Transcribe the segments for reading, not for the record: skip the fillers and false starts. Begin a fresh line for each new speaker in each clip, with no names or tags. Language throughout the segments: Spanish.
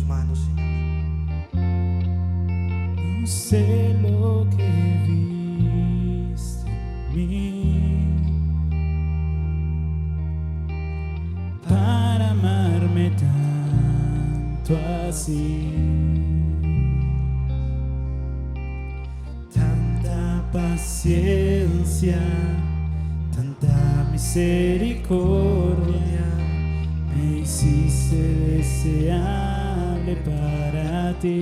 manos, Señor.
No sé lo que viste en mí para amarme tanto así. Tanta paciencia, tanta misericordia, me hiciste deseable para ti.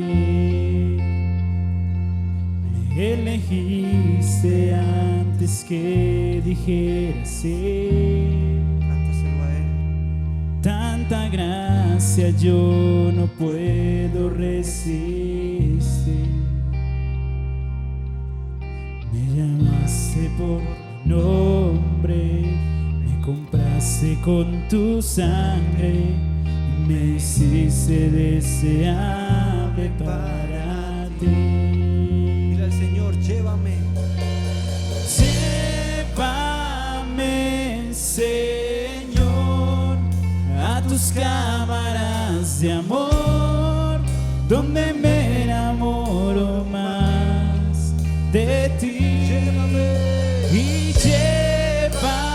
Me elegiste antes que dijera sí.
Cántaselo a Él.
Tanta gracia yo no puedo resistir. Me llamaste por mi nombre, me compraste con tu sangre y me hiciste deseable para ti.
Dile al Señor, llévame.
Llévame, Señor, a tus cámaras de amor, donde me enamoro más de ti. Y llévame,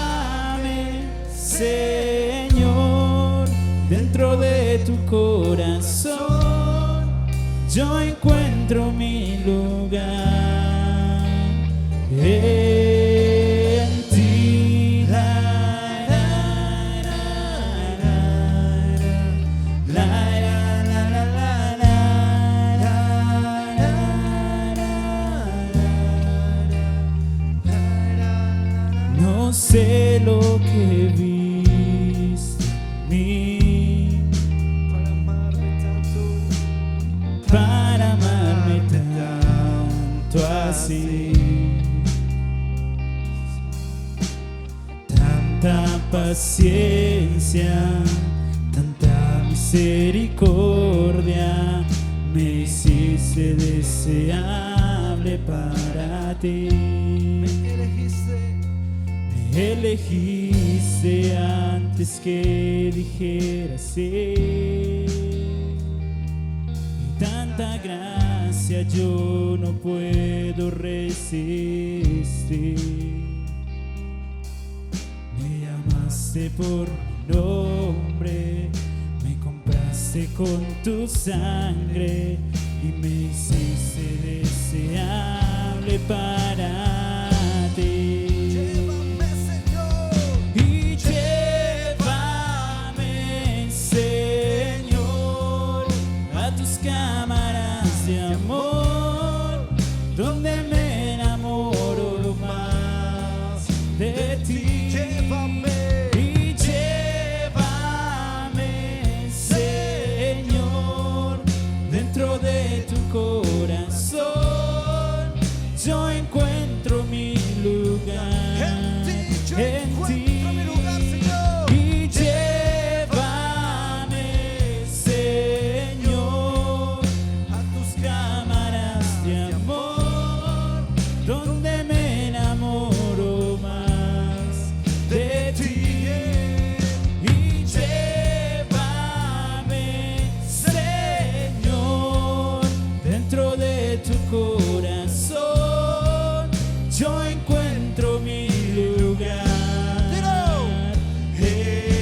Señor, dentro de tu corazón, yo encuentro mi lugar en ti. No sé lo que viste en mí para amarme tanto así. Tanta paciencia, tanta misericordia, me hiciste deseable para ti. Me elegiste antes que dijera sí. Y tanta gracia yo no puedo resistir. Me llamaste por mi nombre, me compraste con tu sangre y me hiciste deseable para ti. Cámaras de amor, donde me enamoro más de ti. Llévame. Y llévame, Señor, dentro de tu corazón, yo encuentro mi lugar en ti. Corazón, yo encuentro mi lugar en ti. Te adoramos, Jesús.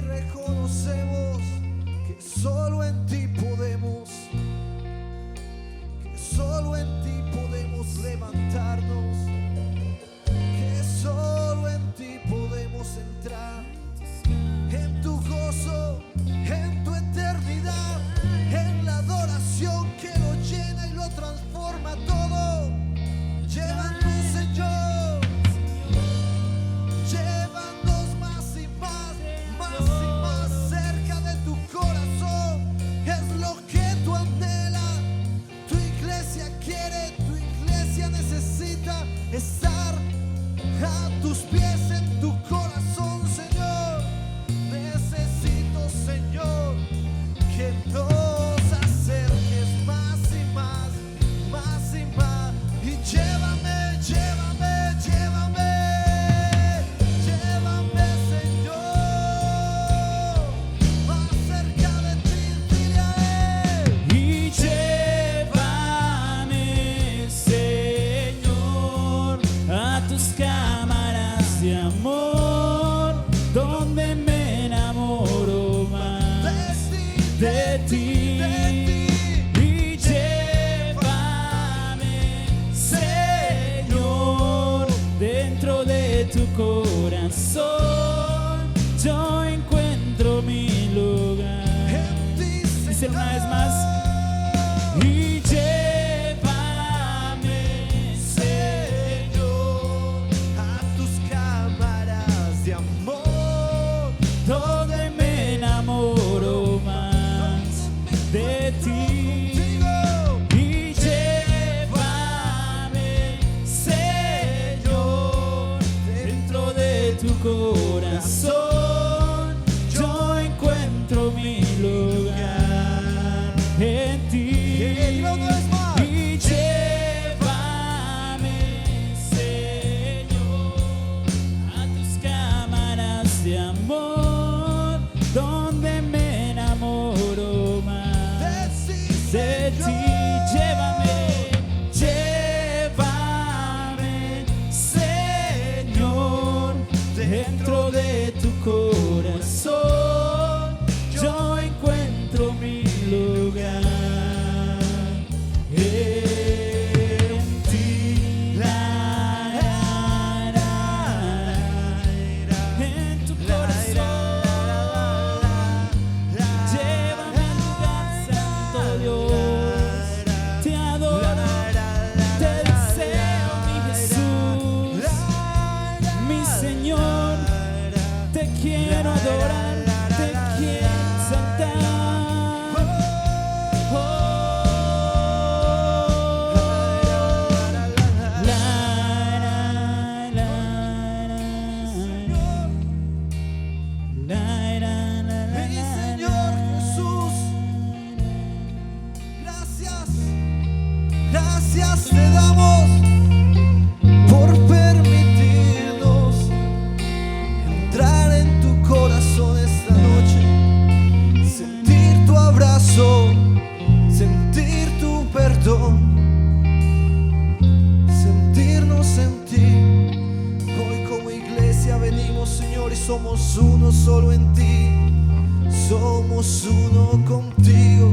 Reconocemos que solo en ti podemos, levantarnos, que solo en ti podemos entrar en tu gozo, en tu eternidad, en la adoración que lo llena y lo transforma todo. Llévanos, Señor. tus pies, en tu corazón, Señor. Necesito, Señor, que nos acerques más y más, más y más. Y llévame, llévame, llévame, llévame, Señor, más cerca de ti, dile a Él.
Y llévame, Señor, a tus cámaras de amor, donde me enamoro más de ti. Y llévame, Señor, dentro de tu corazón, yo encuentro mi lugar. Dice una vez más. Y llévame,
Señor, a tus cámaras de amor,
donde me enamoro más de ti. Y llévame, Señor, dentro de tu corazón, yo encuentro mi lugar en ti. Y llévame, Señor, a tus cámaras de amor, donde me enamoro más de ti. Llévame, llévame, Señor, dentro de tu corazón, yo encuentro mi lugar en ti. En tu corazón, llévame al lugar santo, Dios. Te adoro, te deseo, mi Jesús, mi Señor. Te quiero adorar, te quiero exaltar.
Mi Señor Jesús, gracias, gracias te damos por permitirnos entrar en tu corazón esta noche, sentir tu abrazo, sentir tu perdón, sentirnos en ti. Hoy como iglesia venimos, Señor, y somos uno solo en ti. Somos uno contigo.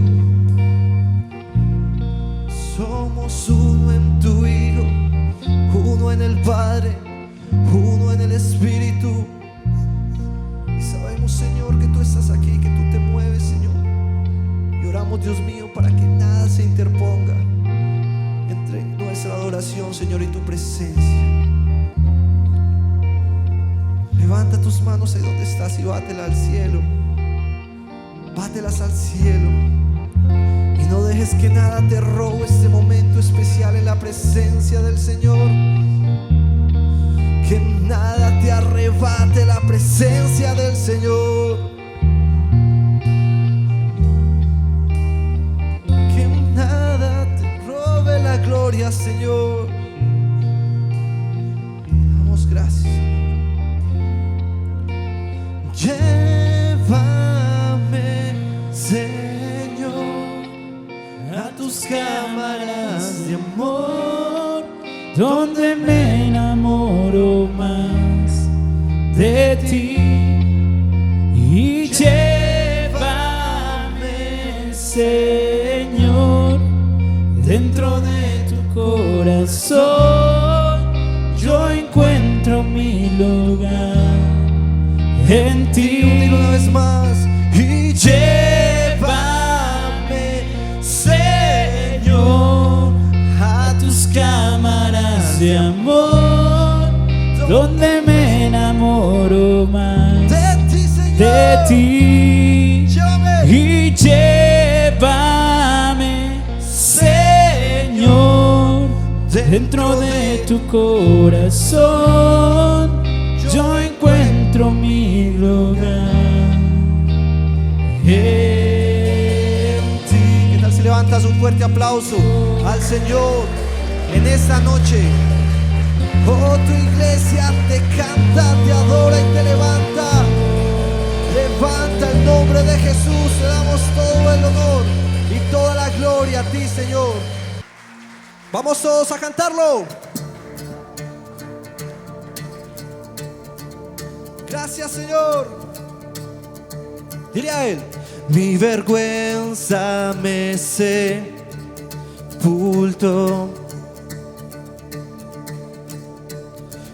Somos uno en tu Hijo, uno en el Padre, uno en el Espíritu. Y sabemos, Señor, que tú estás aquí, que tú te mueves, Señor. Y oramos, Dios mío, para que nada se interponga entre nuestra adoración, Señor, y tu presencia. Levanta tus manos ahí donde estás y bátelas al cielo. Bátelas al cielo. Y no dejes que nada te robe este momento especial en la presencia del Señor. Que nada te arrebate la presencia del Señor. Que nada te robe la gloria, Señor. Damos gracias. Llévame, Señor, a tus cámaras de amor,
donde me enamoro más de ti. Y llévame, Señor, dentro de tu corazón, yo encuentro mi lugar en ti.
Dilo una vez más. Y
llévame, Señor, a tus cámaras de amor, donde me enamoro más
de ti, Señor.
de ti.
Llévame.
Y llévame, Señor, dentro de tu corazón,
aplauso al Señor en esta noche. Oh, tu iglesia te canta, te adora y te levanta. Levanta el nombre de Jesús. Le damos todo el honor y toda la gloria a ti, Señor. Vamos todos a cantarlo. Gracias, Señor. Dile a Él: mi vergüenza me sepultó.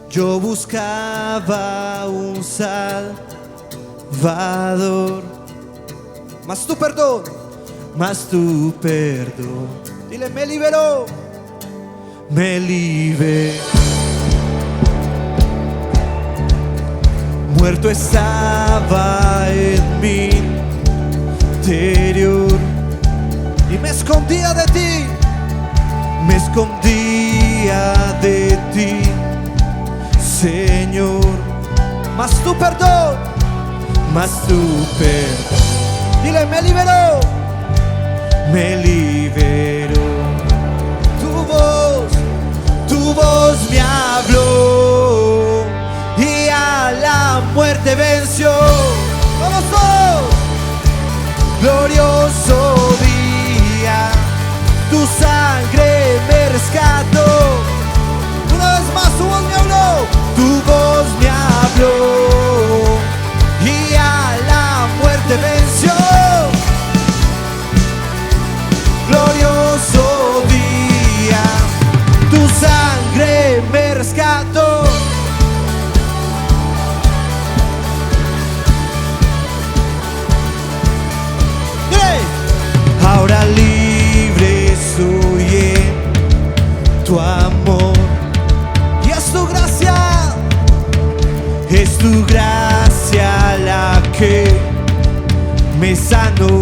Yo buscaba un Salvador, mas tu perdón, dile, me liberó, me liberó. Muerto estaba en mi interior y me escondía de ti, Señor. Mas tu perdón, dile, me liberó, tu voz me habló y a la muerte venció. ¡Vamos todos! Glorioso día, tu sangre me rescató. Una vez más, tu voz me habló, y a la muerte venció. Glorioso día, tu sangre me rescató. Ahora libre soy en tu amor, y es tu gracia la que me sanó.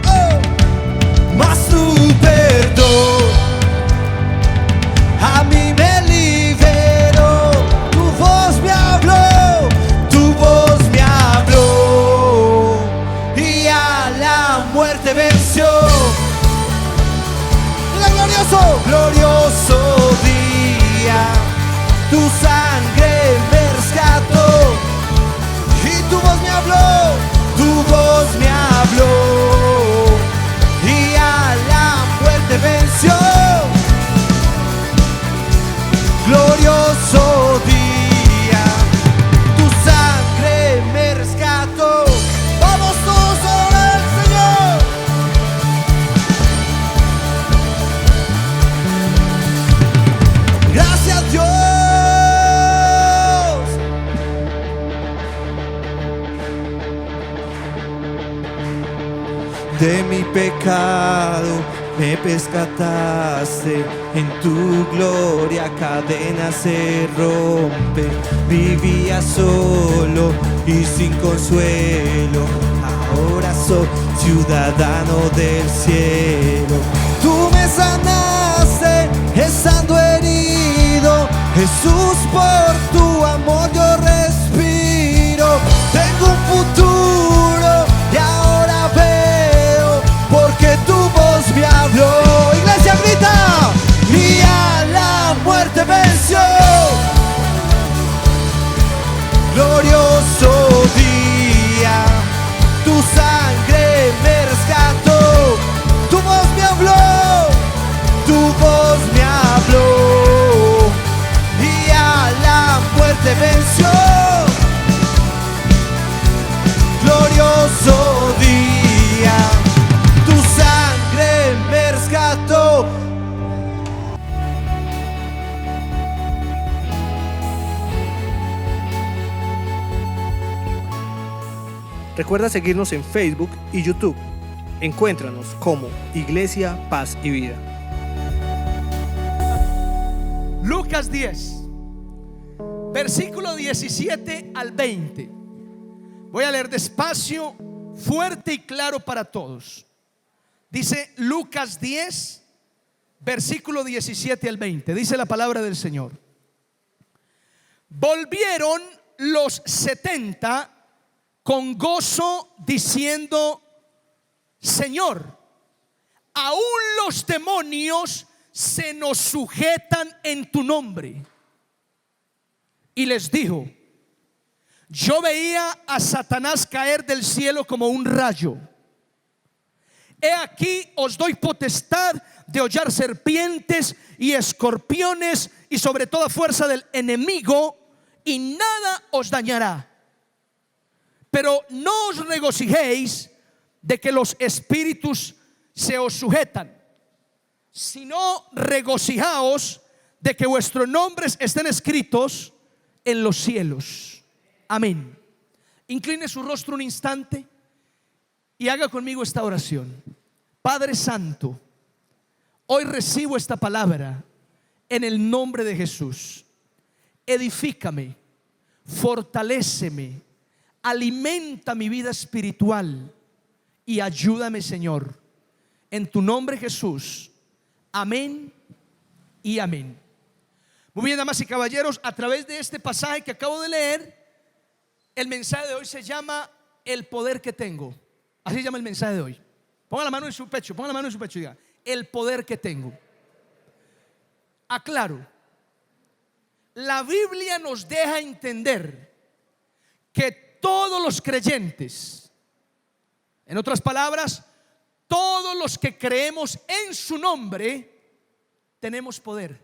Oh, mas tu perdón a mí me liberó. Tu voz me habló y a la muerte venció. Glorioso día, tu sangre me rescató y tu voz me habló y a la muerte venció. Glorioso día, tu sangre me rescató. Vamos todos a orar al Señor. Gracias, Dios. De mi pecado me rescataste, en tu gloria cadenas se rompen. Vivía solo y sin consuelo, ahora soy ciudadano del cielo. Tú me sanaste estando herido, Jesús, por tu amor yo respiro. Tengo un futuro y ahora veo, porque tu voz me habló. Iglesia, grita, y a la muerte venció. Glorioso día, tu sangre me rescató. Tu voz me habló, y a la muerte venció. Glorioso día, tu sangre me rescató. Recuerda seguirnos en Facebook y YouTube. Encuéntranos como Iglesia Paz y Vida.
Lucas 10, versículo 17 al 20. Voy a leer despacio, fuerte y claro para todos. Dice Lucas 10, versículo 17 al 20. Dice la palabra del Señor. Volvieron los 70 con gozo diciendo: Señor, aún los demonios se nos sujetan en tu nombre. Y les dijo: yo veía a Satanás caer del cielo como un rayo. He aquí os doy potestad de hollar serpientes y escorpiones y sobre toda fuerza del enemigo, y nada os dañará. Pero no os regocijéis de que los espíritus se os sujetan, sino regocijaos de que vuestros nombres estén escritos en los cielos. Amén. Incline su rostro un instante y haga conmigo esta oración. Padre Santo, hoy recibo esta palabra en el nombre de Jesús. Edifícame, fortaléceme, alimenta mi vida espiritual y ayúdame, Señor, en tu nombre, Jesús. Amén y amén. Muy bien, damas y caballeros, a través de este pasaje que acabo de leer, el mensaje de hoy se llama el poder que tengo. Así se llama el mensaje de hoy. Ponga la mano en su pecho, ponga la mano en su pecho y diga: el poder que tengo. Aclaro, la Biblia nos deja entender que todos los creyentes, en otras palabras, todos los que creemos en su nombre, tenemos poder.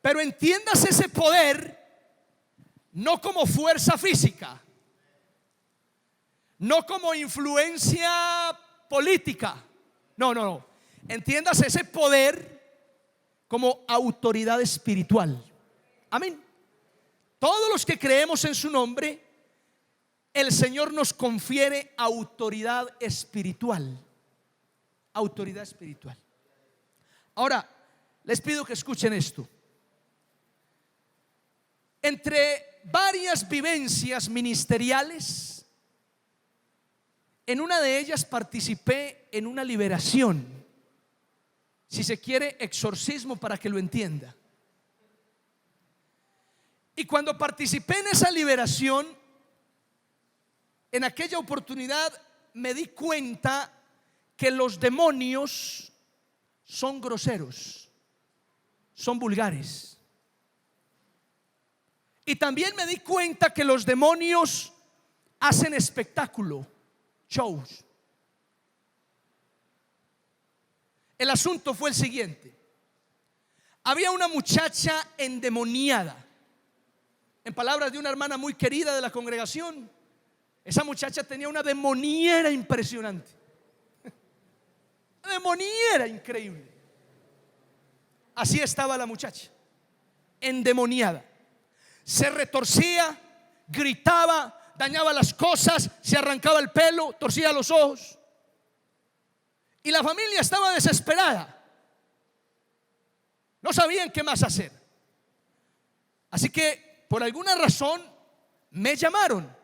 Pero entiendas ese poder no como fuerza física, no como influencia política. No. Entiendas ese poder como autoridad espiritual. Amén. Todos los que creemos en su nombre, el Señor nos confiere autoridad espiritual. Autoridad espiritual. Ahora, les pido que escuchen esto. Entre varias vivencias ministeriales, en una de ellas participé en una liberación, si se quiere, exorcismo, para que lo entienda. Y cuando participé en esa liberación, en aquella oportunidad me di cuenta que los demonios son groseros, son vulgares. Y también me di cuenta que los demonios hacen espectáculo, shows. El asunto fue el siguiente: había una muchacha endemoniada. En palabras de una hermana muy querida de la congregación, esa muchacha tenía una demoniera impresionante. Una demoniera increíble. Así estaba la muchacha, endemoniada. Se retorcía, gritaba, dañaba las cosas, se arrancaba el pelo, torcía los ojos. Y la familia estaba desesperada. No sabían qué más hacer. Así que por alguna razón me llamaron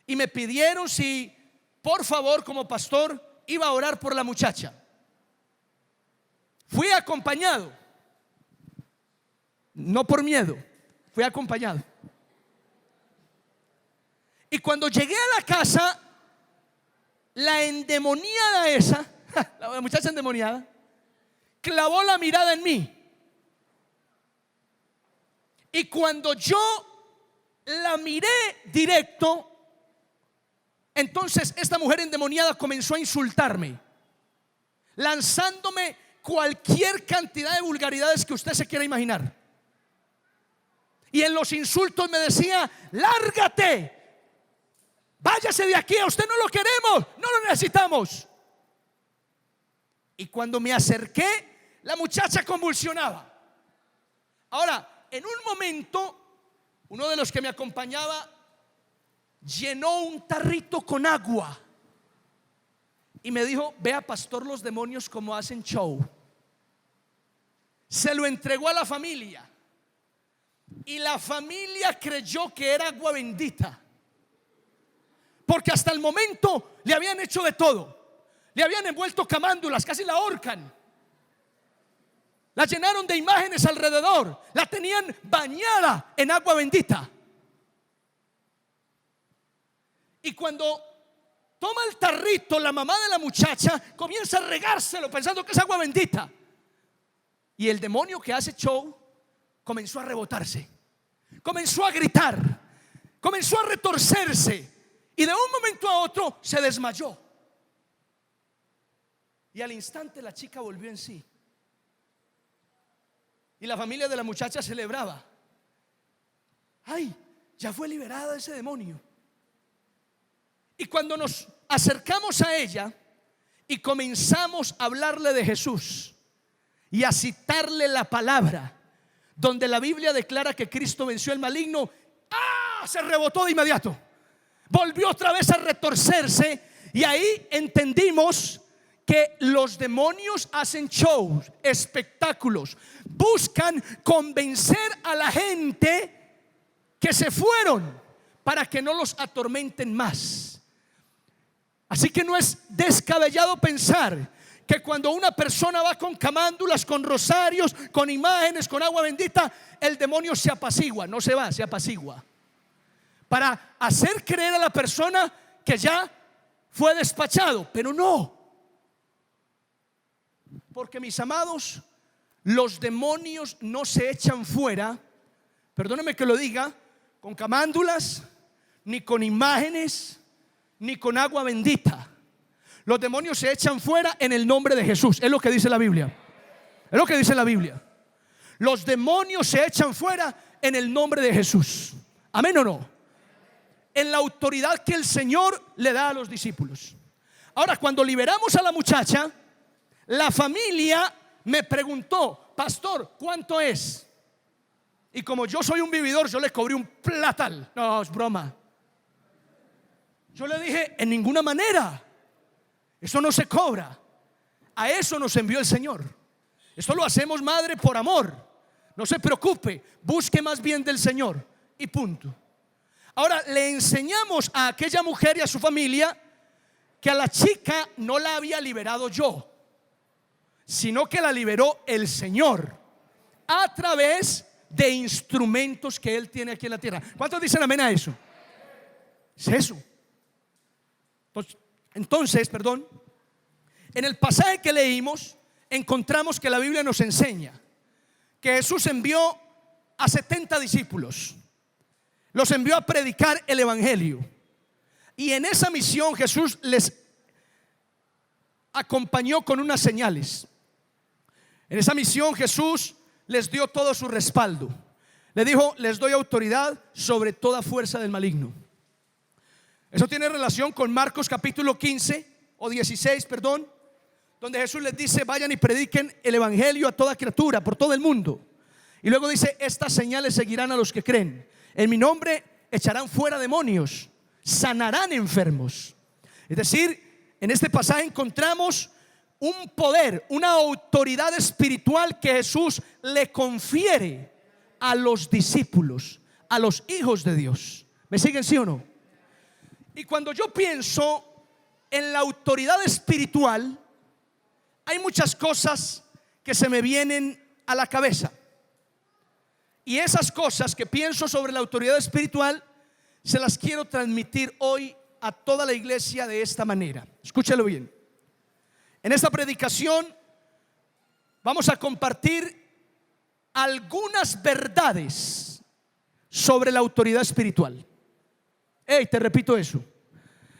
y me pidieron si por favor, como pastor, iba a orar por la muchacha. Fui acompañado, no por miedo, fui acompañado. Y cuando llegué a la casa, la endemoniada esa, la muchacha endemoniada, clavó la mirada en mí. Y cuando yo la miré directo, entonces esta mujer endemoniada comenzó a insultarme, lanzándome cualquier cantidad de vulgaridades que usted se quiera imaginar. Y en los insultos me decía: lárgate, váyase de aquí, a usted no lo queremos, no lo necesitamos. Y cuando me acerqué, la muchacha convulsionaba. Ahora, en un momento, uno de los que me acompañaba llenó un tarrito con agua y me dijo: vea, pastor, los demonios como hacen show. Se lo entregó a la familia y la familia creyó que era agua bendita, porque hasta el momento le habían hecho de todo. Le habían envuelto camándulas, casi la ahorcan. La llenaron de imágenes alrededor, la tenían bañada en agua bendita. Y cuando toma el tarrito, la mamá de la muchacha comienza a regárselo pensando que es agua bendita. Y el demonio que hace show comenzó a rebotarse, comenzó a gritar, comenzó a retorcerse y de un momento a otro se desmayó. Y al instante la chica volvió en sí. Y la familia de la muchacha celebraba. Ay, ya fue liberada de ese demonio. Y cuando nos acercamos a ella y comenzamos a hablarle de Jesús y a citarle la palabra, donde la Biblia declara que Cristo venció el maligno, se rebotó de inmediato, volvió otra vez a retorcerse. Y ahí entendimos que los demonios hacen shows, espectáculos, buscan convencer a la gente que se fueron para que no los atormenten más. Así que no es descabellado pensar que cuando una persona va con camándulas, con rosarios, con imágenes, con agua bendita, el demonio se apacigua. No se va, se apacigua, para hacer creer a la persona que ya fue despachado. Pero no, porque mis amados, los demonios no se echan fuera, perdónenme que lo diga, con camándulas, ni con imágenes, ni con agua bendita. Los demonios se echan fuera en el nombre de Jesús. Es lo que dice la Biblia. Es lo que dice la Biblia. Los demonios se echan fuera en el nombre de Jesús. ¿Amén o no? En la autoridad que el Señor le da a los discípulos. Ahora, cuando liberamos a la muchacha, la familia me preguntó: pastor, ¿cuánto es? Y como yo soy un vividor, yo le cobré un platal. No, es broma. Yo le dije: en ninguna manera, eso no se cobra. A eso nos envió el Señor. Esto lo hacemos, madre, por amor. No se preocupe, busque más bien del Señor y punto. Ahora, le enseñamos a aquella mujer y a su familia que a la chica no la había liberado yo, sino que la liberó el Señor a través de instrumentos que Él tiene aquí en la tierra. ¿Cuántos dicen amén a eso? Es eso. Entonces, en el pasaje que leímos encontramos que la Biblia nos enseña que Jesús envió a 70 discípulos, los envió a predicar el evangelio, y en esa misión Jesús les acompañó con unas señales. En esa misión Jesús les dio todo su respaldo. Le dijo: les doy autoridad sobre toda fuerza del maligno. Eso tiene relación con Marcos capítulo 15 o 16, donde Jesús les dice: vayan y prediquen el evangelio a toda criatura, por todo el mundo. Y luego dice: estas señales seguirán a los que creen. En mi nombre echarán fuera demonios, sanarán enfermos. Es decir, en este pasaje encontramos un poder, una autoridad espiritual que Jesús le confiere a los discípulos, a los hijos de Dios. ¿Me siguen, sí o no? Y cuando yo pienso en la autoridad espiritual, hay muchas cosas que se me vienen a la cabeza. Y esas cosas que pienso sobre la autoridad espiritual se las quiero transmitir hoy a toda la iglesia de esta manera. Escúchalo bien. En esta predicación vamos a compartir algunas verdades sobre la autoridad espiritual. Te repito eso.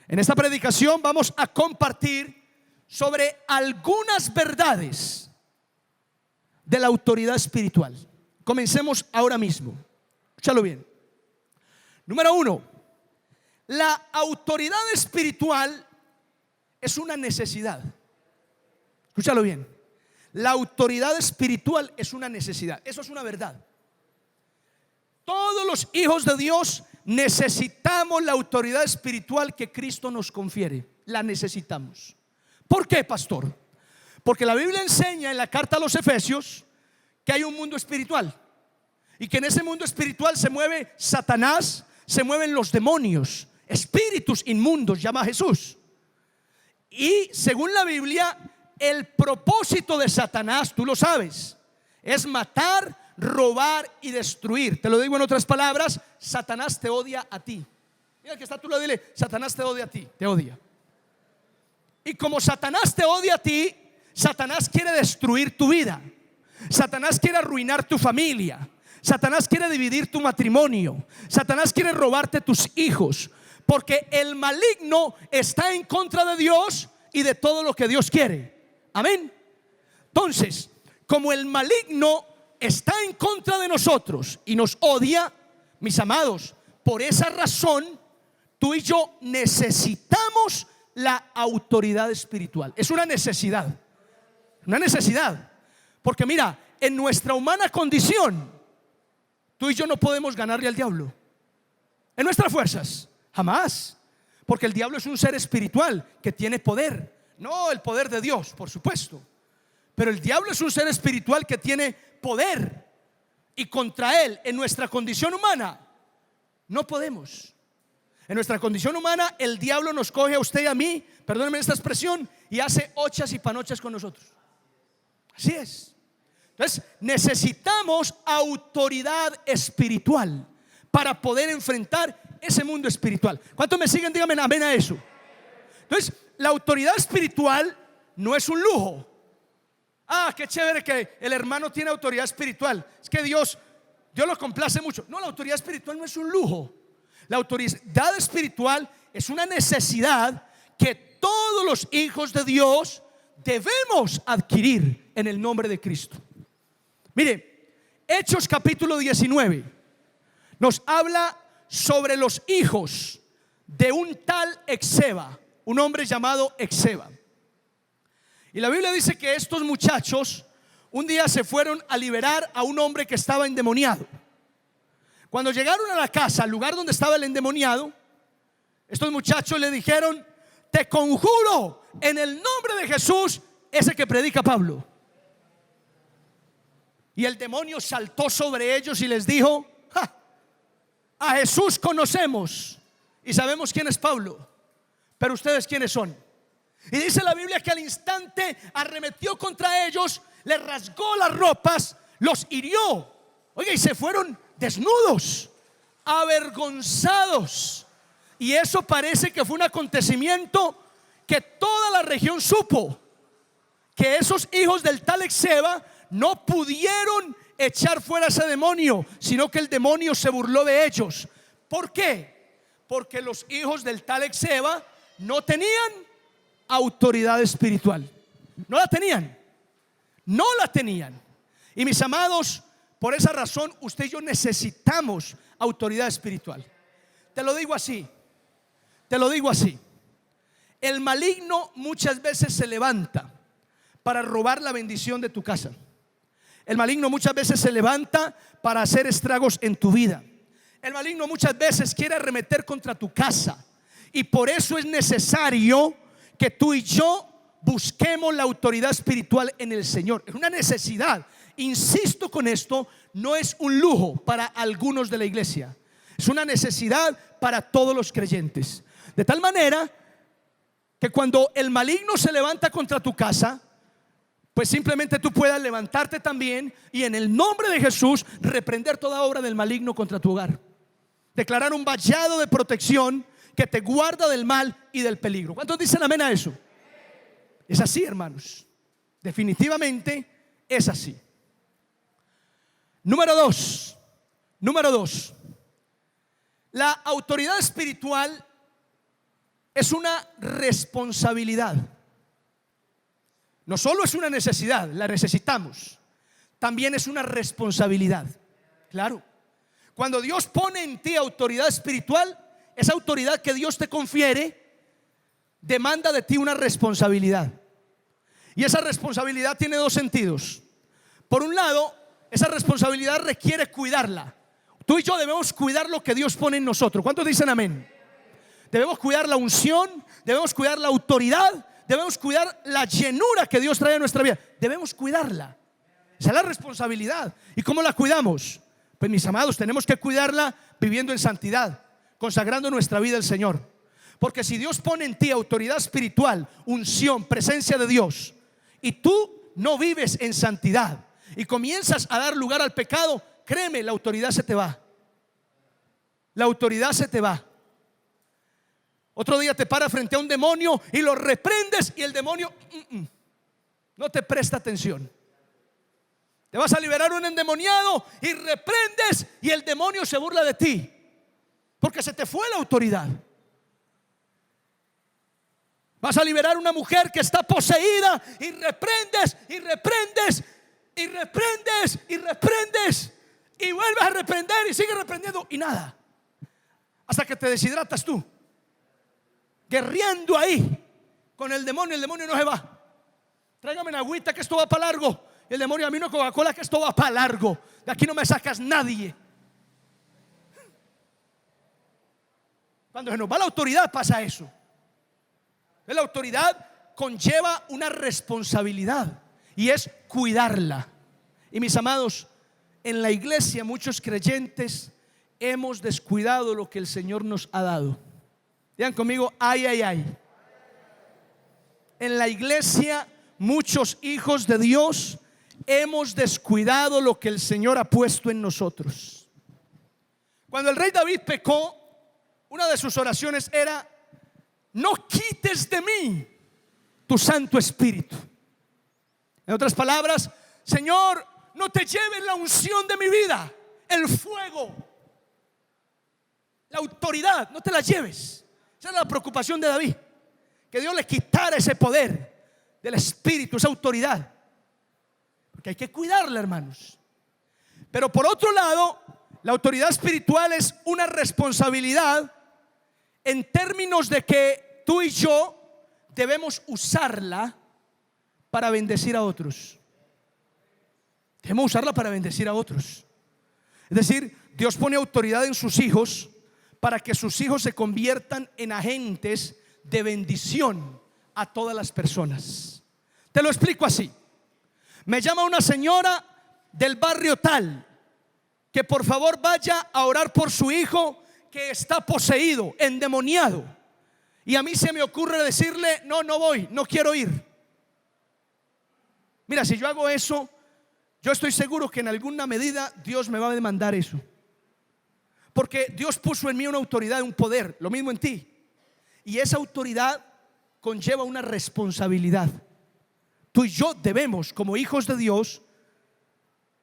En esta predicación vamos a compartir sobre algunas verdades de la autoridad espiritual. Comencemos ahora mismo. Escúchalo bien. Número 1. La autoridad espiritual es una necesidad. Escúchalo bien. La autoridad espiritual es una necesidad. Eso es una verdad. Todos los hijos de Dios necesitamos la autoridad espiritual que Cristo nos confiere. La necesitamos. ¿Por qué, pastor? Porque la Biblia enseña en la carta a los Efesios que hay un mundo espiritual, y que en ese mundo espiritual se mueve Satanás, se mueven los demonios, espíritus inmundos, llama a Jesús. Y según la Biblia, el propósito de Satanás, tú lo sabes, es matar, robar y destruir. Te lo digo en otras palabras: Satanás te odia a ti. Mira que está tú, le dile: Satanás te odia a ti, te odia. Y como Satanás te odia a ti, Satanás quiere destruir tu vida. Satanás quiere arruinar tu familia. Satanás quiere dividir tu matrimonio. Satanás quiere robarte tus hijos. Porque el maligno está en contra de Dios y de todo lo que Dios quiere. Amén. Entonces, como el maligno está en contra de nosotros y nos odia, mis amados, por esa razón tú y yo necesitamos la autoridad espiritual. Es una necesidad. Una necesidad. Porque mira, en nuestra humana condición, tú y yo no podemos ganarle al diablo. En nuestras fuerzas, jamás. Porque el diablo es un ser espiritual que tiene poder. No el poder de Dios, por supuesto. Pero el diablo es un ser espiritual que tiene poder. Y contra él, en nuestra condición humana, no podemos. En nuestra condición humana, el diablo nos coge a usted y a mí, perdónenme esta expresión, y hace ochas y panochas con nosotros. Así es. Entonces necesitamos autoridad espiritual para poder enfrentar ese mundo espiritual. ¿Cuántos me siguen? Díganme amén a eso. Entonces la autoridad espiritual no es un lujo. Ah, qué chévere que el hermano tiene autoridad espiritual. Es que Dios lo complace mucho. No, la autoridad espiritual no es un lujo. La autoridad espiritual es una necesidad que todos los hijos de Dios debemos adquirir en el nombre de Cristo. Mire, Hechos capítulo 19 nos habla sobre los hijos de un tal Esceva, un hombre llamado Esceva. Y la Biblia dice que estos muchachos un día se fueron a liberar a un hombre que estaba endemoniado. Cuando llegaron a la casa, al lugar donde estaba el endemoniado, estos muchachos le dijeron: te conjuro en el nombre de Jesús, ese que predica Pablo. Y el demonio saltó sobre ellos y les dijo: a Jesús conocemos y sabemos quién es Pablo, pero ustedes quiénes son. Y dice la Biblia que al instante arremetió contra ellos, les rasgó las ropas, los hirió. Oiga, y se fueron desnudos, avergonzados. Y eso parece que fue un acontecimiento que toda la región supo, que esos hijos del tal Esceva no pudieron echar fuera ese demonio, sino que el demonio se burló de ellos. ¿Por qué? Porque los hijos del tal Esceva no tenían autoridad espiritual. No la tenían. No la tenían. Y mis amados, por esa razón usted y yo necesitamos autoridad espiritual. Te lo digo así. Te lo digo así. El maligno muchas veces se levanta para robar la bendición de tu casa. El maligno muchas veces se levanta para hacer estragos en tu vida. El maligno muchas veces quiere arremeter contra tu casa. Y por eso es necesario que tú y yo busquemos la autoridad espiritual en el Señor. Es una necesidad. Insisto con esto, no es un lujo para algunos de la iglesia. Es una necesidad para todos los creyentes. De tal manera que cuando el maligno se levanta contra tu casa, pues simplemente tú puedas levantarte también y en el nombre de Jesús reprender toda obra del maligno contra tu hogar. Declarar un vallado de protección que te guarda del mal y del peligro. ¿Cuántos dicen amén a eso? Es así, hermanos. Definitivamente es así. Número dos. La autoridad espiritual es una responsabilidad. No solo es una necesidad, la necesitamos, también es una responsabilidad. Claro, cuando Dios pone en ti autoridad espiritual, esa autoridad que Dios te confiere demanda de ti una responsabilidad. Y esa responsabilidad tiene dos sentidos. Por un lado, esa responsabilidad requiere cuidarla. Tú y yo debemos cuidar lo que Dios pone en nosotros. ¿Cuántos dicen amén? Debemos cuidar la unción, debemos cuidar la autoridad, debemos cuidar la llenura que Dios trae a nuestra vida. Debemos cuidarla. Esa es la responsabilidad. ¿Y cómo la cuidamos? Pues mis amados, tenemos que cuidarla viviendo en santidad, consagrando nuestra vida al Señor. Porque si Dios pone en ti autoridad espiritual, unción, presencia de Dios, y tú no vives en santidad y comienzas a dar lugar al pecado, créeme, la autoridad se te va. La autoridad se te va. Otro día te paras frente a un demonio y lo reprendes y el demonio no te presta atención. Te vas a liberar un endemoniado y reprendes y el demonio se burla de ti porque se te fue la autoridad. Vas a liberar una mujer que está poseída y reprendes y reprendes y reprendes y reprendes y vuelves a reprender y sigues reprendiendo y nada, hasta que te deshidratas tú, guerreando ahí con el demonio no se va. Tráigame una agüita que esto va para largo. Y el demonio: a mí no Coca-Cola, que esto va para largo. De aquí no me sacas nadie. Cuando se nos va la autoridad pasa eso. La autoridad conlleva una responsabilidad y es cuidarla. Y mis amados, en la iglesia muchos creyentes hemos descuidado lo que el Señor nos ha dado. Digan conmigo: ay, ay, ay. En la iglesia muchos hijos de Dios hemos descuidado lo que el Señor ha puesto en nosotros. Cuando el rey David pecó, una de sus oraciones era: no quites de mí tu Santo Espíritu. En otras palabras: Señor, no te lleves la unción de mi vida, el fuego, la autoridad, no te la lleves. Esa era la preocupación de David, que Dios le quitara ese poder del Espíritu, esa autoridad, porque hay que cuidarla, hermanos. Pero por otro lado, la autoridad espiritual es una responsabilidad en términos de que tú y yo debemos usarla para bendecir a otros. Debemos usarla para bendecir a otros. Es decir, Dios pone autoridad en sus hijos para que sus hijos se conviertan en agentes de bendición a todas las personas. Te lo explico así. Me llama una señora del barrio tal que por favor vaya a orar por su hijo que está poseído, endemoniado. Y a mí se me ocurre decirle: no voy, no quiero ir. Mira, si yo hago eso, yo estoy seguro que en alguna medida Dios me va a demandar eso, porque Dios puso en mí una autoridad, un poder, lo mismo en ti. Y esa autoridad conlleva una responsabilidad. Tú y yo debemos, como hijos de Dios,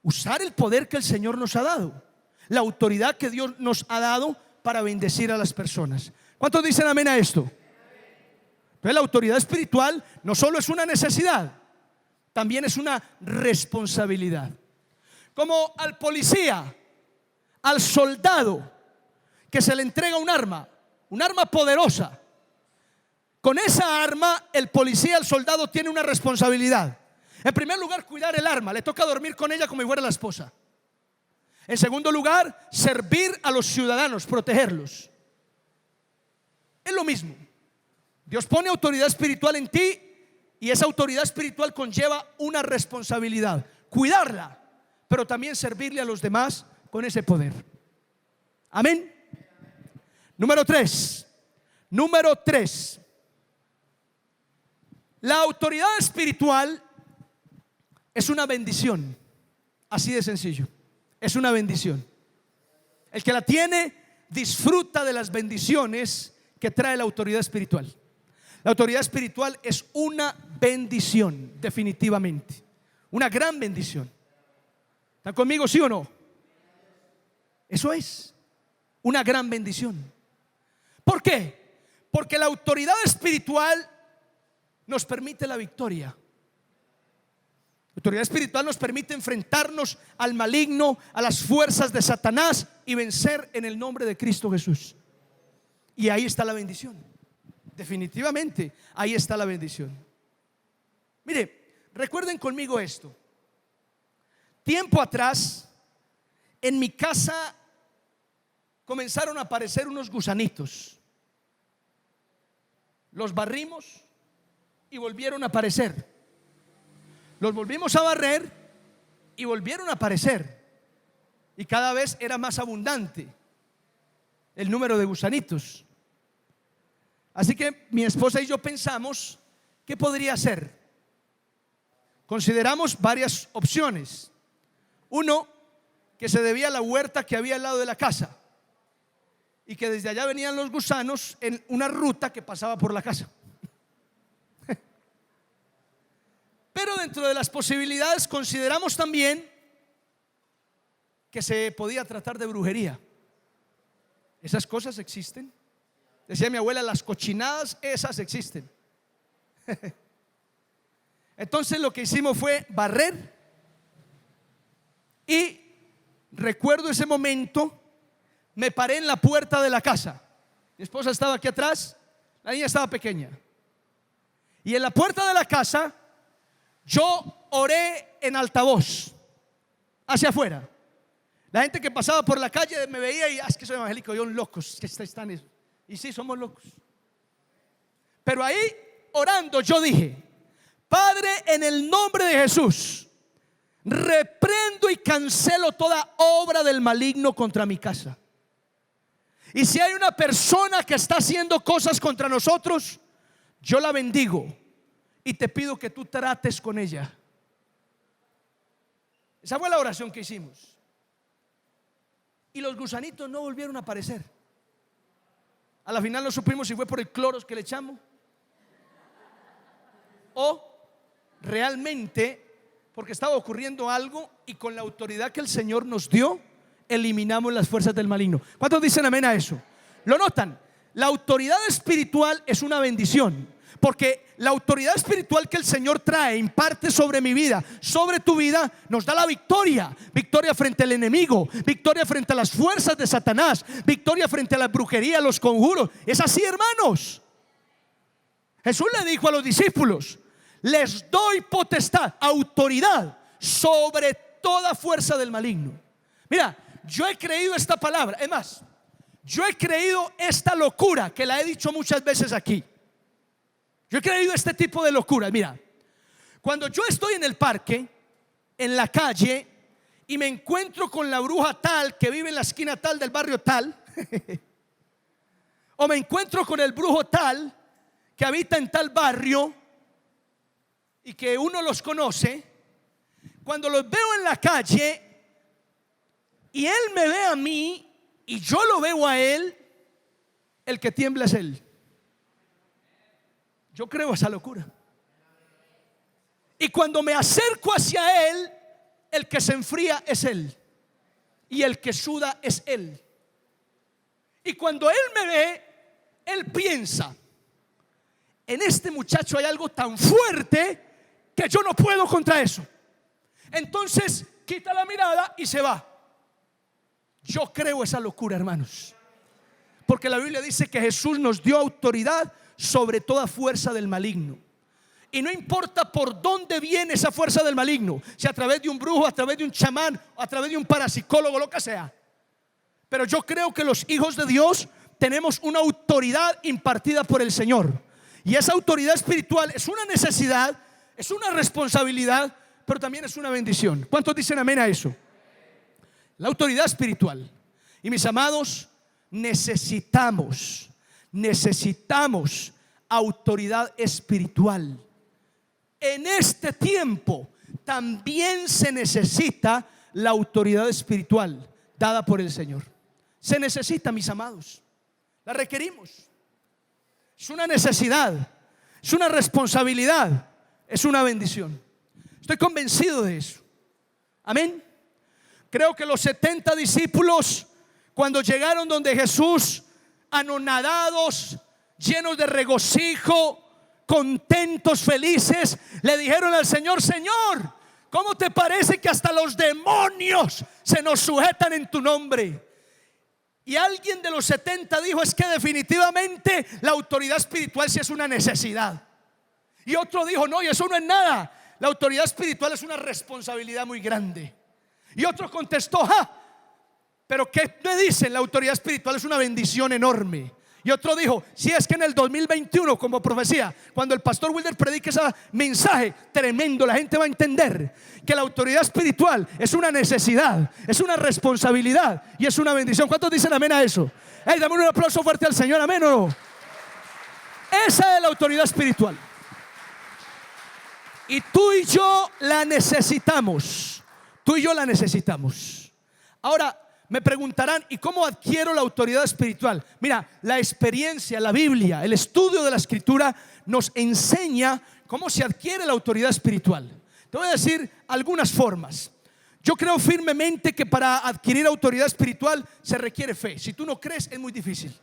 usar el poder que el Señor nos ha dado, la autoridad que Dios nos ha dado para bendecir a las personas. ¿Cuántos dicen amén a esto? Pero la autoridad espiritual no solo es una necesidad, también es una responsabilidad. Como al policía, al soldado que se le entrega un arma poderosa. Con esa arma el policía, el soldado tiene una responsabilidad. En primer lugar, cuidar el arma, le toca dormir con ella como si fuera la esposa. En segundo lugar, servir a los ciudadanos, protegerlos. Es lo mismo. Dios pone autoridad espiritual en ti y esa autoridad espiritual conlleva una responsabilidad: cuidarla, pero también servirle a los demás con ese poder. Amén. Número 3. La autoridad espiritual es una bendición. Así de sencillo. Es una bendición. El que la tiene disfruta de las bendiciones que trae la autoridad espiritual. La autoridad espiritual es una bendición, definitivamente. Una gran bendición. ¿Están conmigo, sí o no? Eso es una gran bendición. ¿Por qué? Porque la autoridad espiritual nos permite la victoria. La autoridad espiritual nos permite enfrentarnos al maligno, a las fuerzas de Satanás y vencer en el nombre de Cristo Jesús. Y ahí está la bendición. Definitivamente, ahí está la bendición. Mire, recuerden conmigo esto. Tiempo atrás, en mi casa comenzaron a aparecer unos gusanitos. Los barrimos y volvieron a aparecer. Los volvimos a barrer y volvieron a aparecer. Y cada vez era más abundante el número de gusanitos. Así que mi esposa y yo pensamos: ¿qué podría hacer? Consideramos varias opciones. Uno, que se debía a la huerta que había al lado de la casa. y que desde allá venían los gusanos en una ruta que pasaba por la casa. Pero dentro de las posibilidades consideramos también que se podía tratar de brujería. Esas cosas existen. Decía mi abuela, las cochinadas esas existen. Entonces lo que hicimos fue barrer. Y recuerdo ese momento, me paré en la puerta de la casa. Mi esposa estaba aquí atrás, la niña estaba pequeña. Y en la puerta de la casa yo oré en altavoz hacia afuera. La gente que pasaba por la calle me veía y es que soy evangélico, yo locos, que están eso. Y sí, somos locos. Pero ahí orando yo dije: Padre, en el nombre de Jesús, reprendo y cancelo toda obra del maligno contra mi casa. Y si hay una persona que está haciendo cosas contra nosotros, yo la bendigo y te pido que tú trates con ella. Esa fue la oración que hicimos. Y los gusanitos no volvieron a aparecer. A la final no supimos si fue por el cloro que le echamos o realmente porque estaba ocurriendo algo, y con la autoridad que el Señor nos dio eliminamos las fuerzas del maligno. ¿Cuántos dicen amén a eso? ¿Lo notan? La autoridad espiritual es una bendición, porque la autoridad espiritual que el Señor trae, imparte sobre mi vida, sobre tu vida, nos da la victoria. Victoria frente al enemigo, victoria frente a las fuerzas de Satanás, victoria frente a la brujería, los conjuros. Es así, hermanos. Jesús le dijo a los discípulos: les doy potestad, autoridad sobre toda fuerza del maligno. Mira, yo he creído esta palabra. Es más, yo he creído esta locura que la he dicho muchas veces aquí. Yo he creído este tipo de locuras. Mira, cuando yo estoy en el parque, en la calle, y me encuentro con la bruja tal que vive en la esquina tal del barrio tal, o me encuentro con el brujo tal que habita en tal barrio y que uno los conoce, cuando los veo en la calle y él me ve a mí y yo lo veo a él, el que tiembla es él. Yo creo esa locura. Y cuando me acerco hacia él, el que se enfría es él y el que suda es él. Y cuando él me ve, él piensa: en este muchacho hay algo tan fuerte que yo no puedo contra eso. Entonces quita la mirada y se va. Yo creo esa locura, hermanos, porque la Biblia dice que Jesús nos dio autoridad sobre toda fuerza del maligno. Y no importa por dónde viene esa fuerza del maligno, si a través de un brujo, a través de un chamán, a través de un parapsicólogo, lo que sea. Pero yo creo que los hijos de Dios tenemos una autoridad impartida por el Señor. Y esa autoridad espiritual es una necesidad, es una responsabilidad, pero también es una bendición. ¿Cuántos dicen amén a eso? La autoridad espiritual. Y mis amados, necesitamos autoridad espiritual. En este tiempo también se necesita la autoridad espiritual dada por el Señor. Se necesita, mis amados. La requerimos. Es una necesidad, es una responsabilidad, es una bendición. Estoy convencido de eso. Amén. Creo que los 70 discípulos, cuando llegaron donde Jesús, anonadados, llenos de regocijo, contentos, felices, le dijeron al Señor: Señor, ¿cómo te parece que hasta los demonios se nos sujetan en tu nombre? Y alguien de los 70 dijo: es que definitivamente la autoridad espiritual sí es una necesidad. Y otro dijo: no, y eso no es nada, la autoridad espiritual es una responsabilidad muy grande. Y otro contestó: pero ¿qué me dicen? La autoridad espiritual es una bendición enorme. Y otro dijo: si es que en el 2021, como profecía, cuando el pastor Wilder predique ese mensaje tremendo, la gente va a entender que la autoridad espiritual es una necesidad, es una responsabilidad y es una bendición. ¿Cuántos dicen amén a eso? Hey, dame un aplauso fuerte al Señor, amén o no. Esa es la autoridad espiritual. Y tú y yo la necesitamos. Tú y yo la necesitamos. Ahora, me preguntarán, ¿y cómo adquiero la autoridad espiritual? Mira, la experiencia, la Biblia, el estudio de la Escritura nos enseña cómo se adquiere la autoridad espiritual. Te voy a decir algunas formas. Yo creo firmemente que para adquirir autoridad espiritual se requiere fe. Si tú no crees, es muy difícil.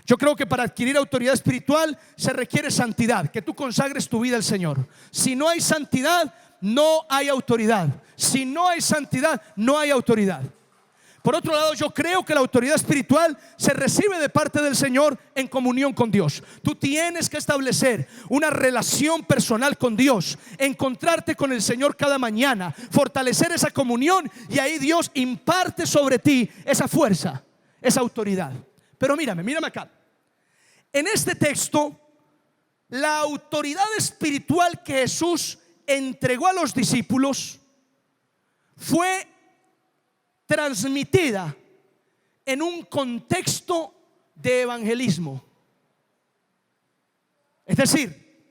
Yo creo que para adquirir autoridad espiritual se requiere santidad, que tú consagres tu vida al Señor. Si no hay santidad, no hay autoridad. Si no hay santidad, no hay autoridad. Por otro lado, yo creo que la autoridad espiritual se recibe de parte del Señor en comunión con Dios. Tú tienes que establecer una relación personal con Dios, encontrarte con el Señor cada mañana, fortalecer esa comunión, y ahí Dios imparte sobre ti esa fuerza, esa autoridad. Pero mírame acá. En este texto, la autoridad espiritual que Jesús entregó a los discípulos fue transmitida en un contexto de evangelismo. Es decir,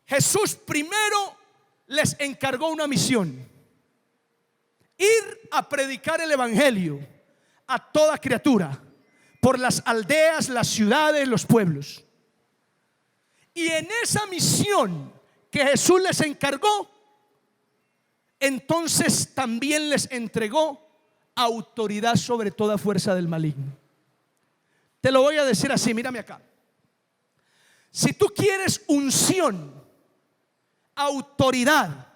Jesús primero les encargó una misión: ir a predicar el evangelio a toda criatura, por las aldeas, las ciudades, los pueblos. Y en esa misión que Jesús les encargó, entonces también les entregó autoridad sobre toda fuerza del maligno. Te lo voy a decir así, mírame acá. Si tú quieres unción, autoridad,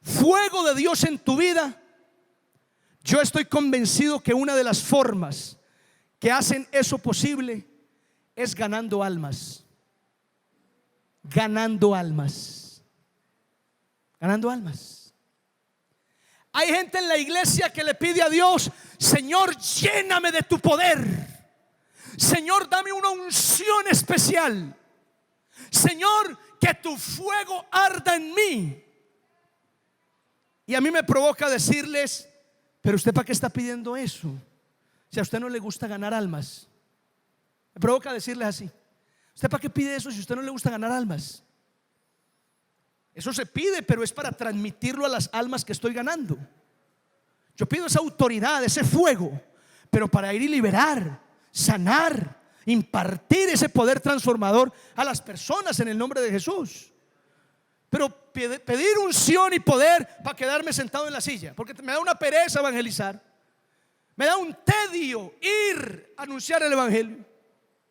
fuego de Dios en tu vida, yo estoy convencido que una de las formas que hacen eso posible es ganando almas. Ganando almas. Ganando almas. Hay gente en la iglesia que le pide a Dios: Señor, lléname de tu poder. Señor, dame una unción especial. Señor, que tu fuego arda en mí. Y a mí me provoca decirles: pero usted, ¿para qué está pidiendo eso? Si a usted no le gusta ganar almas. Me provoca decirles así: ¿usted para qué pide eso si a usted no le gusta ganar almas? Eso se pide, pero es para transmitirlo a las almas que estoy ganando. Yo pido esa autoridad, ese fuego, pero para ir y liberar, sanar, impartir ese poder transformador a las personas en el nombre de Jesús. Pero pedir unción y poder para quedarme sentado en la silla, porque me da una pereza evangelizar, me da un tedio ir a anunciar el evangelio.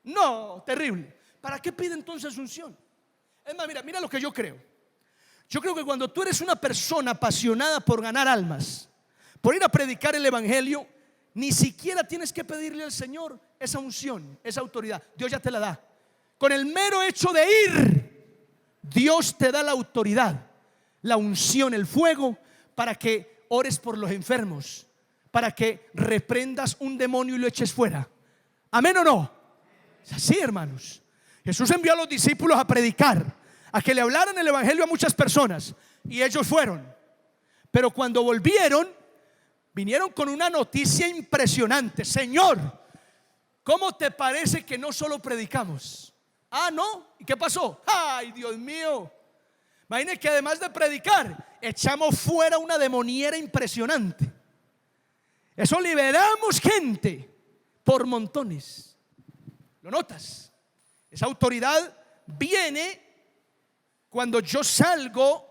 No, terrible. ¿Para qué pide entonces unción? Es más, mira lo que yo creo. Yo creo que cuando tú eres una persona apasionada por ganar almas, por ir a predicar el evangelio, ni siquiera tienes que pedirle al Señor esa unción, esa autoridad. Dios ya te la da. Con el mero hecho de ir, Dios te da la autoridad, la unción, el fuego, para que ores por los enfermos, para que reprendas un demonio y lo eches fuera. ¿Amén o no? Es así, hermanos. Jesús envió a los discípulos a predicar, a que le hablaran el evangelio a muchas personas, y ellos fueron. Pero cuando volvieron, vinieron con una noticia impresionante: Señor, ¿cómo te parece que no solo predicamos? Ah, ¿no? ¿Y qué pasó? Ay, Dios mío. Imagínense que además de predicar, echamos fuera una demoniera impresionante. Eso, liberamos gente por montones. ¿Lo notas? Esa autoridad viene cuando yo salgo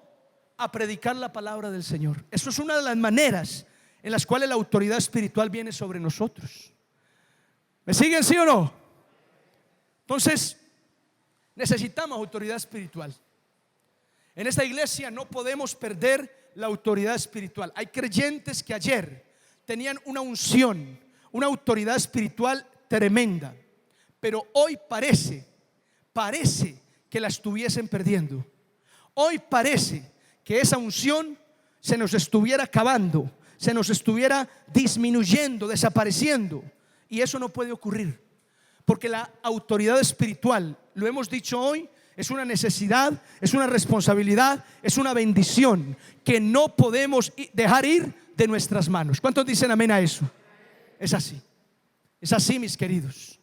a predicar la palabra del Señor. Eso es una de las maneras en las cuales la autoridad espiritual viene sobre nosotros. ¿Me siguen, sí o no? Entonces, necesitamos autoridad espiritual. En esta iglesia no podemos perder la autoridad espiritual. Hay creyentes que ayer tenían una unción, una autoridad espiritual tremenda, pero hoy parece que la estuviesen perdiendo. Hoy parece que esa unción se nos estuviera acabando, se nos estuviera disminuyendo, desapareciendo. Y eso no puede ocurrir, porque la autoridad espiritual, lo hemos dicho hoy, es una necesidad, es una responsabilidad, es una bendición que no podemos dejar ir de nuestras manos. ¿Cuántos dicen amén a eso? Es así, mis queridos.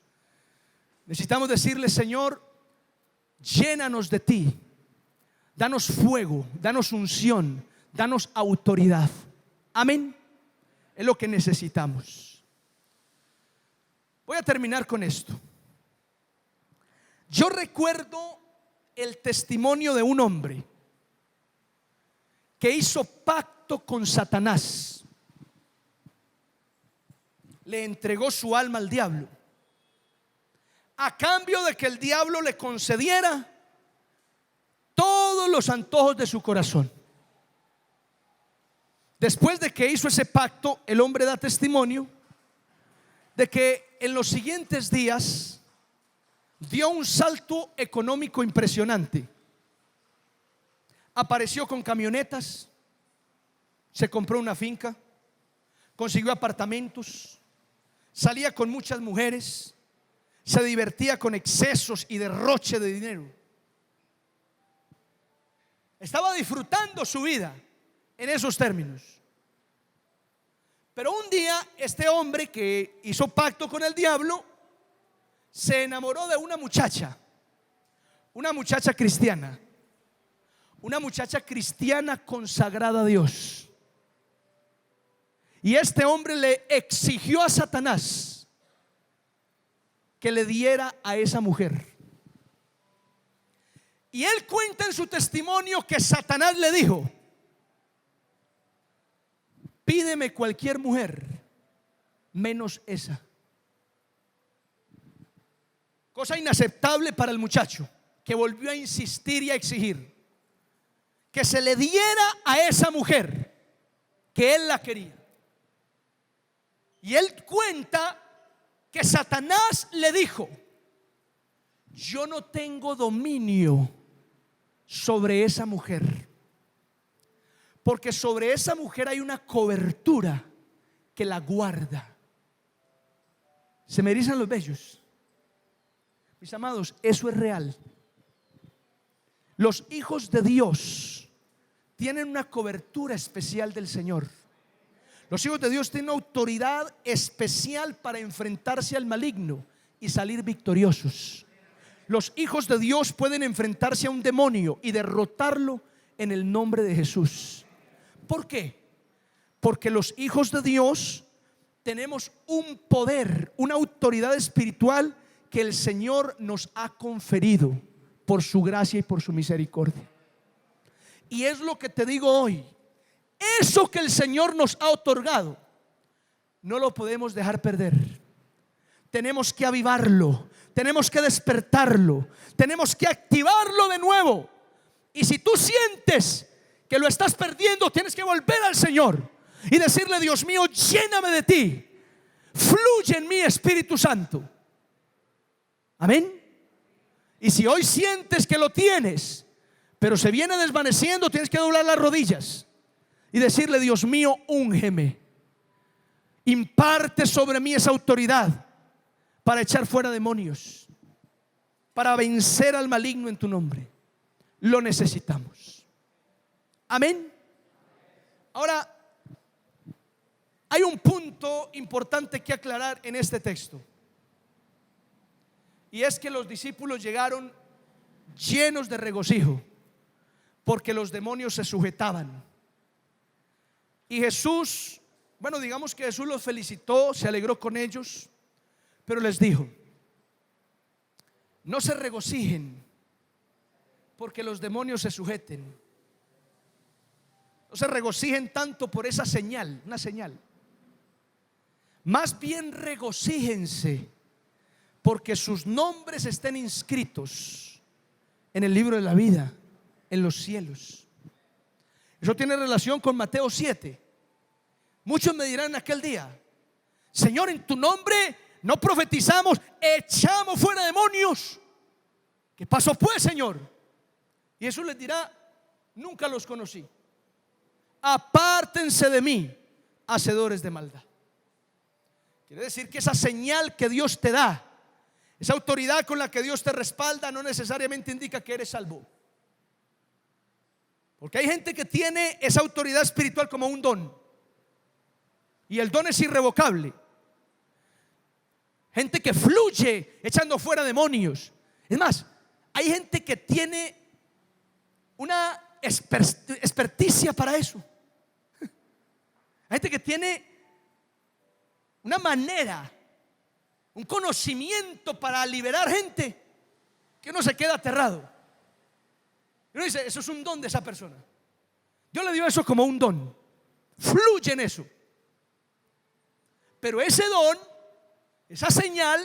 Necesitamos decirle: Señor, llénanos de ti, danos fuego, danos unción, danos autoridad. Amén. Es lo que necesitamos. Voy a terminar con esto. Yo recuerdo el testimonio de un hombre que hizo pacto con Satanás. Le entregó su alma al diablo a cambio de que el diablo le concediera todos los antojos de su corazón. Después de que hizo ese pacto, el hombre da testimonio de que en los siguientes días dio un salto económico impresionante. Apareció con camionetas, se compró una finca, consiguió apartamentos, salía con muchas mujeres, se divertía con excesos y derroche de dinero. Estaba disfrutando su vida en esos términos. Pero un día este hombre que hizo pacto con el diablo se enamoró de una muchacha cristiana, una muchacha cristiana consagrada a Dios. Y este hombre le exigió a Satanás que le diera a esa mujer. Y él cuenta en su testimonio que Satanás le dijo: pídeme cualquier mujer menos esa. Cosa inaceptable para el muchacho, que volvió a insistir y a exigir que se le diera a esa mujer, que él la quería. Y él cuenta que Satanás le dijo: yo no tengo dominio sobre esa mujer, porque sobre esa mujer hay una cobertura que la guarda. Se me erizan los vellos. Mis amados, eso es real. Los hijos de Dios tienen una cobertura especial del Señor. Los hijos de Dios tienen una autoridad especial para enfrentarse al maligno y salir victoriosos. Los hijos de Dios pueden enfrentarse a un demonio y derrotarlo en el nombre de Jesús. ¿Por qué? Porque los hijos de Dios tenemos un poder, una autoridad espiritual que el Señor nos ha conferido por su gracia y por su misericordia. Y es lo que te digo hoy: eso que el Señor nos ha otorgado no lo podemos dejar perder. Tenemos que avivarlo, tenemos que despertarlo, tenemos que activarlo de nuevo. Y si tú sientes que lo estás perdiendo, tienes que volver al Señor y decirle: Dios mío, lléname de ti, fluye en mí, Espíritu Santo. Amén. Y si hoy sientes que lo tienes, pero se viene desvaneciendo, tienes que doblar las rodillas y decirle: Dios mío, úngeme, imparte sobre mí esa autoridad para echar fuera demonios, para vencer al maligno en tu nombre. Lo necesitamos. Amén. Ahora, hay un punto importante que aclarar en este texto, y es que los discípulos llegaron llenos de regocijo porque los demonios se sujetaban. Y Jesús, bueno, digamos que Jesús los felicitó, se alegró con ellos, pero les dijo: no se regocijen porque los demonios se sujeten. No se regocijen tanto por esa señal, una señal. Más bien regocíjense porque sus nombres estén inscritos en el libro de la vida, en los cielos. Eso tiene relación con Mateo 7. Muchos me dirán en aquel día: Señor, en tu nombre no profetizamos, echamos fuera demonios. ¿Qué pasó pues, Señor? Y Jesús les dirá: nunca los conocí. Apártense de mí, hacedores de maldad. Quiere decir que esa señal que Dios te da, esa autoridad con la que Dios te respalda, no necesariamente indica que eres salvo. Porque hay gente que tiene esa autoridad espiritual como un don, y el don es irrevocable. Gente que fluye echando fuera demonios. Es más, hay gente que tiene una experticia para eso. Hay gente que tiene una manera, un conocimiento para liberar gente, que uno se queda aterrado. Y uno dice, eso es un don de esa persona. Dios le dio eso como un don. Fluye en eso. Pero ese don, esa señal,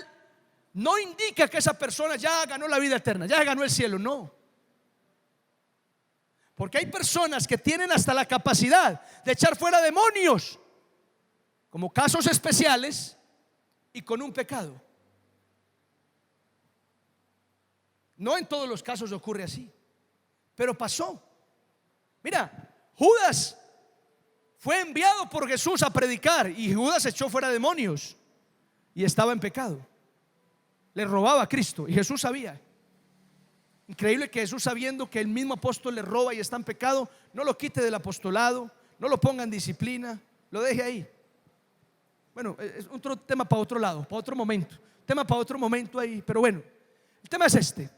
no indica que esa persona ya ganó la vida eterna, ya ganó el cielo. No. Porque hay personas que tienen hasta la capacidad de echar fuera demonios, como casos especiales y con un pecado. No en todos los casos ocurre así, pero pasó. Mira, Judas fue enviado por Jesús a predicar y Judas echó fuera demonios y estaba en pecado. Le robaba a Cristo y Jesús sabía. Increíble que Jesús, sabiendo que el mismo apóstol le roba y está en pecado, no lo quite del apostolado, no lo ponga en disciplina, lo deje ahí. Bueno, es otro tema para otro lado, para otro momento. Tema para otro momento ahí, pero bueno, el tema es este.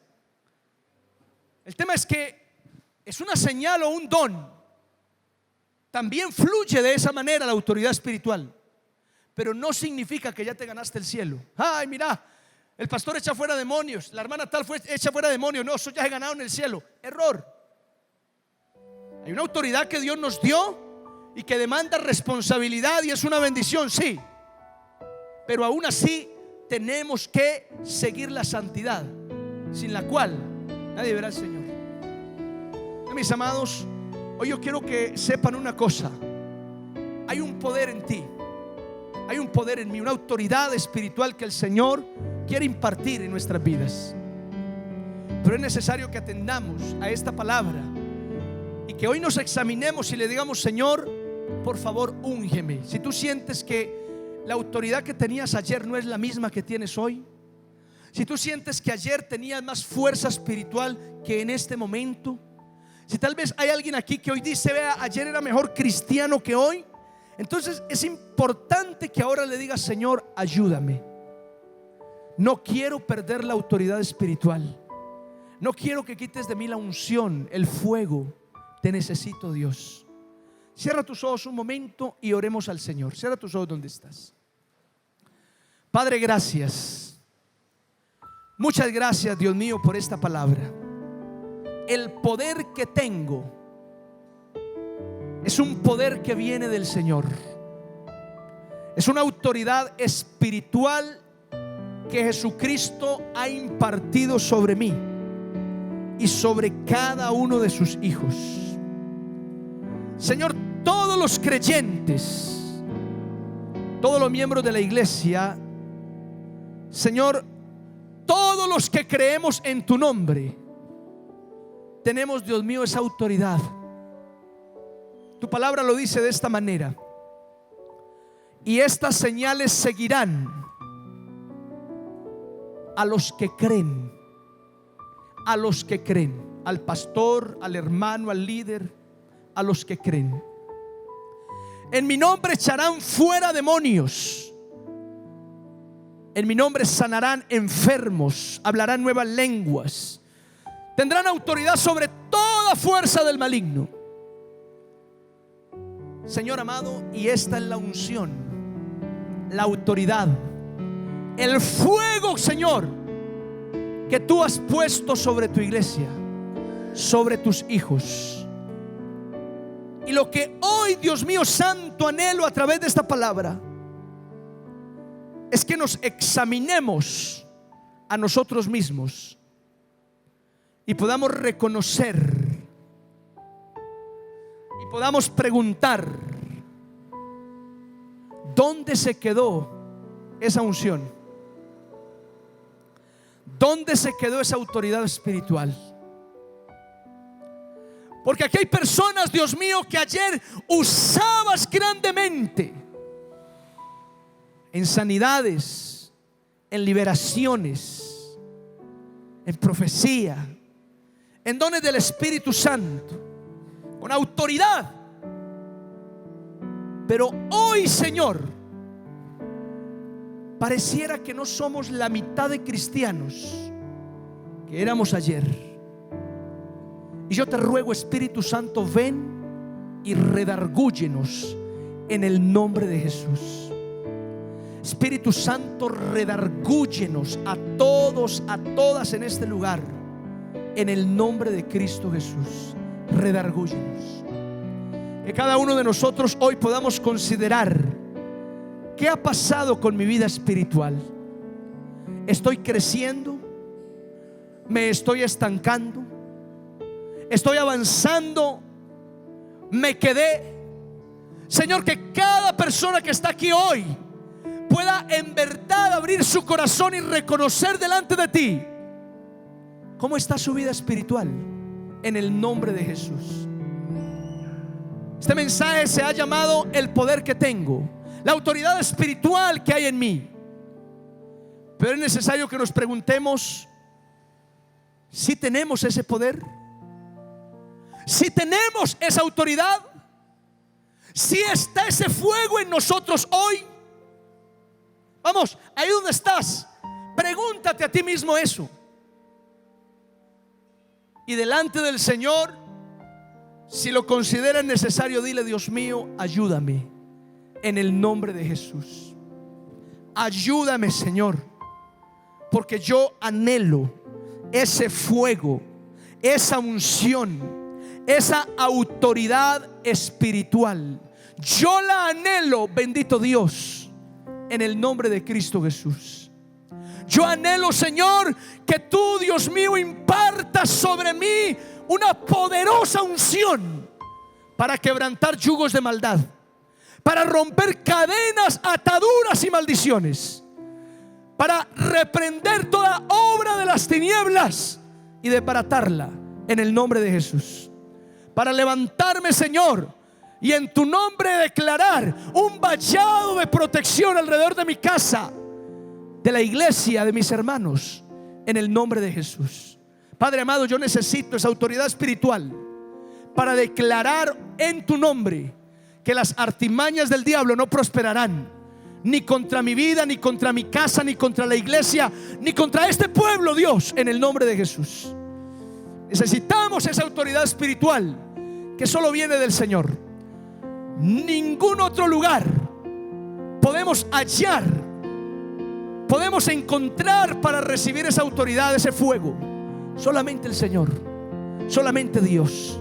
El tema es que es una señal o un don. También fluye de esa manera la autoridad espiritual, pero no significa que ya te ganaste el cielo. Ay, mira, el pastor echa fuera demonios, la hermana tal fue echa fuera demonios. No, eso ya he ganado en el cielo. Error. Hay una autoridad que Dios nos dio y que demanda responsabilidad y es una bendición, sí. Pero aún así tenemos que seguir la santidad, sin la cual nadie verá al Señor. Mis amados, hoy yo quiero que sepan una cosa. Hay un poder en ti, hay un poder en mí, una autoridad espiritual que el Señor quiere impartir en nuestras vidas. Pero es necesario que atendamos a esta palabra y que hoy nos examinemos y le digamos: Señor, por favor, úngeme. Si tú sientes que la autoridad que tenías ayer no es la misma que tienes hoy, si tú sientes que ayer tenías más fuerza espiritual que en este momento, si tal vez hay alguien aquí que hoy dice: vea, ayer era mejor cristiano que hoy, entonces es importante que ahora le digas: Señor, ayúdame. No quiero perder la autoridad espiritual. No quiero que quites de mí la unción, el fuego. Te necesito, Dios. Cierra tus ojos un momento y oremos al Señor. Cierra tus ojos donde estás. Padre, gracias. Muchas gracias, Dios mío, por esta palabra. El poder que tengo es un poder que viene del Señor. Es una autoridad espiritual que Jesucristo ha impartido sobre mí y sobre cada uno de sus hijos. Señor, todos los creyentes, todos los miembros de la iglesia, Señor, todos los que creemos en tu nombre, tenemos, Dios mío, esa autoridad. Tu palabra lo dice de esta manera: y estas señales seguirán a los que creen. A los que creen, al pastor, al hermano, al líder, a los que creen. En mi nombre echarán fuera demonios. En mi nombre sanarán enfermos, hablarán nuevas lenguas, tendrán autoridad sobre toda fuerza del maligno. Señor amado, y esta es la unción, la autoridad, el fuego, Señor, que tú has puesto sobre tu iglesia, sobre tus hijos. Y lo que hoy, Dios mío santo, anhelo a través de esta palabra es que nos examinemos a nosotros mismos y podamos reconocer y podamos preguntar: ¿dónde se quedó esa unción? ¿Dónde se quedó esa autoridad espiritual? Porque aquí hay personas, Dios mío, que ayer usabas grandemente en sanidades, en liberaciones, en profecía, en dones del Espíritu Santo, con autoridad. Pero hoy, Señor, pareciera que no somos la mitad de cristianos que éramos ayer. Y yo te ruego, Espíritu Santo, ven y redargúyenos en el nombre de Jesús. Espíritu Santo, redargúyenos a todos, a todas en este lugar, en el nombre de Cristo Jesús. Redargúyenos. Que cada uno de nosotros hoy podamos considerar: ¿qué ha pasado con mi vida espiritual? ¿Estoy creciendo? ¿Me estoy estancando? ¿Estoy avanzando? ¿Me quedé? Señor, que cada persona que está aquí hoy pueda en verdad abrir su corazón y reconocer delante de ti cómo está su vida espiritual, en el nombre de Jesús. Este mensaje se ha llamado el poder que tengo, la autoridad espiritual que hay en mí. Pero es necesario que nos preguntemos si tenemos ese poder, si tenemos esa autoridad, si está ese fuego en nosotros hoy. Vamos, ahí donde estás, pregúntate a ti mismo eso. Y delante del Señor, si lo consideras necesario, dile: Dios mío, ayúdame en el nombre de Jesús. Ayúdame, Señor, porque yo anhelo ese fuego, esa unción, esa autoridad espiritual. Yo la anhelo, bendito Dios, en el nombre de Cristo Jesús. Yo anhelo, Señor, que tú, Dios mío, impartas sobre mí una poderosa unción para quebrantar yugos de maldad, para romper cadenas, ataduras y maldiciones, para reprender toda obra de las tinieblas y desbaratarla en el nombre de Jesús, para levantarme, Señor, y en tu nombre declarar un vallado de protección alrededor de mi casa, de la iglesia, de mis hermanos, en el nombre de Jesús. Padre amado, yo necesito esa autoridad espiritual para declarar en tu nombre que las artimañas del diablo no prosperarán, ni contra mi vida, ni contra mi casa, ni contra la iglesia, ni contra este pueblo, Dios, en el nombre de Jesús. Necesitamos esa autoridad espiritual que solo viene del Señor. Ningún otro lugar podemos hallar, podemos encontrar para recibir esa autoridad, ese fuego. Solamente el Señor, solamente Dios.